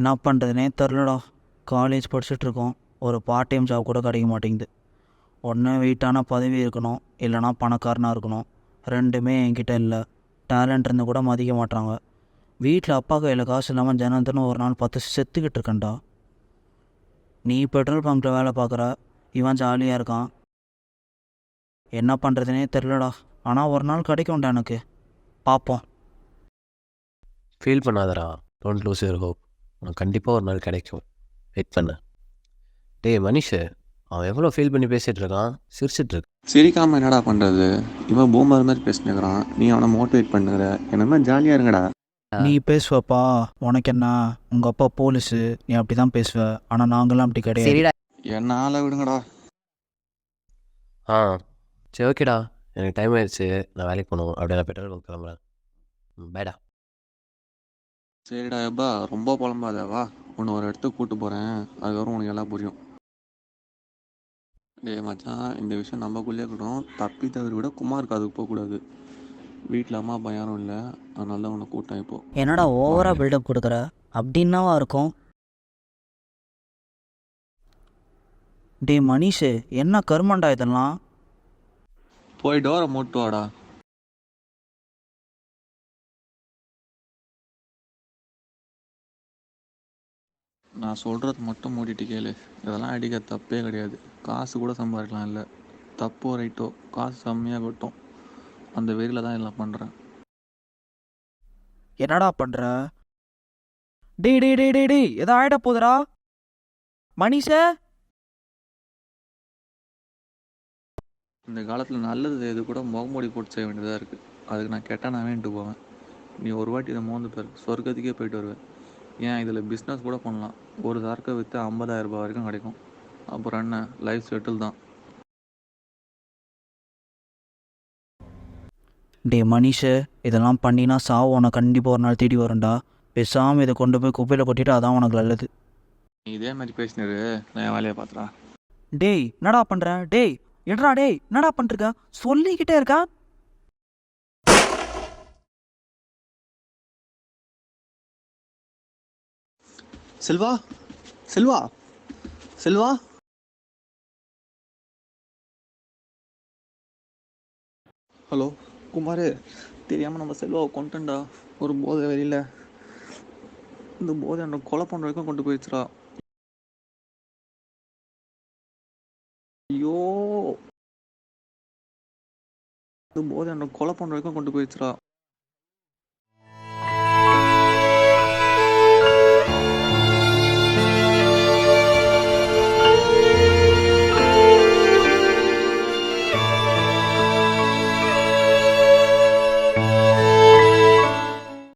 என்ன பண்ணுறதுனே தெரிலடா. காலேஜ் படிச்சுட்ருக்கோம். ஒரு பார்ட் டைம் ஜாப் கூட கிடைக்க மாட்டேங்குது. ஒன்று வெயிட்டான பதவி இருக்கணும், இல்லைனா பணக்காரனாக இருக்கணும். ரெண்டுமே என்கிட்ட இல்லை. டேலண்ட் இருந்து கூட மதிக்க மாட்டாங்க. வீட்டில் அப்பா கையில் காசு இல்லாமல் ஜனந்தன்னு ஒரு நாள் பார்த்து செத்துக்கிட்டு இருக்கேன்டா. நீ பெட்ரோல் பங்க்கில் வேலை பார்க்குற, இவன் ஜாலியாக இருக்கான். என்ன பண்ணுறதுனே தெரிலடா. ஆனால் ஒரு நாள் கிடைக்கும்டா எனக்கு. பார்ப்போம். ஃபீல் பண்ணாதடா. Don't lose your hope. உனக்கு கண்டிப்பாக ஒரு நாள் கிடைக்கும். வெயிட் பண்ணு. டேய் மனிஷ், அவன் எவ்வளோ ஃபீல் பண்ணி பேசிகிட்டு இருக்கான், சிரிச்சிட்டு இருக்கான். சிரிக்காமல் என்னடா பண்ணுறது? இவன் பூமர் மாதிரி பேசினுக்கிறான், நீ அவனை மோட்டிவேட் பண்ணுற. என்ன மாதிரி ஜாலியாக இருங்கடா. நீ பேசுவப்பா, உனக்கு என்ன? உங்கள் அப்பா போலீஸு, நீ அப்படி தான் பேசுவ. ஆனால் நாங்களாம் அப்படி கிடையாது. சரிடா. என்னால் விடுங்கடா. ஆ சரி, ஓகேடா. எனக்கு டைம் ஆயிடுச்சு, நான் வேலைக்கு போகணும். அப்படியே நான் பெட்ரோல் பங்க் கிளம்புறேன். பேடா. சரிடா எப்பா, ரொம்ப புலம்பாதவா. உன்னை ஒரு இடத்துக்கு கூப்பிட்டு போகிறேன், அதுக்கப்புறம் உனக்கு எல்லாம் புரியும். டேய் மச்சான், இந்த விஷயம் நம்மக்குள்ளே இருக்கட்டும். தப்பி தவறி விட குமாருக்கு அதுக்கு போகக்கூடாது. வீட்டில் அம்மா அப்பா யாரும் இல்லை, அதனால தான் உன்னை கூப்பிட்டேன் இப்போ. என்னடா ஓவராக பில்டப் கொடுக்குற? அப்படின்னாவா இருக்கும்? டே மனிஷு, என்ன கருமண்டா இதெல்லாம்? போய் டோரை மூட்டு வாடா. நான் சொல்கிறது மட்டும் மூடிட்டு கேளு. இதெல்லாம் அடிக்க தப்பே கிடையாது. காசு கூட சம்பாதிக்கலாம். இல்லை, தப்போ ரைட்டோ, காசு செம்மையாக கொட்டும். அந்த வெறியில் தான் எல்லாம் பண்ணுறேன். என்னடா பண்ணுற? டே டே டே டே டே எதோ ஆகிட போகுதுடா மனிஷ. இந்த காலத்தில் நல்லது இது கூட முகமூடி போட்டு செய்ய வேண்டியதாக இருக்குது. அதுக்கு நான் கெட்ட நான் வேண்டிட்டு போவேன். நீ ஒரு வாட்டி இதை மோந்து பேர் சொர்க்கத்துக்கே போயிட்டு வருவேன். ஏன் இதில் பிஸ்னஸ் கூட பண்ணலாம். ஒரு சரக்கை விற்று 50,000 ரூபாய் வரைக்கும் கிடைக்கும். அப்புறம் என்ன, லைஃப் செட்டில் தான். டே மனிஷு, இதெல்லாம் பண்ணினா சாவு உனக்கு கண்டிப்பாக ஒரு நாள் தேடி வரும்டா. பேசாமல் இதை கொண்டு போய் குப்பையில் கொட்டிட்டு அதான் உனக்கு நல்லது. நீ இதே மாதிரி பேசினரு, நான் என் வேலையை பார்த்துறா. டேய் என்னடா பண்ணுற? டேய் என்னடா? டேய் என்னடா பண்ணிருக்க? சொல்லிக்கிட்டே இருக்கா. செல்வா, செல்வா, செல்வா. ஹலோ குமார், தெரியாமல் நம்ம செல்வாவை கொண்டுட்டா. ஒரு போதை வெளியில். இந்த போதை என்னை கொலை பண்ணுற வரைக்கும் கொண்டு போயிடுச்சுடா. ஐயோ, இந்த போதை என்னை கொலை பண்ணுற வரைக்கும் கொண்டு போயிடுச்சுடா.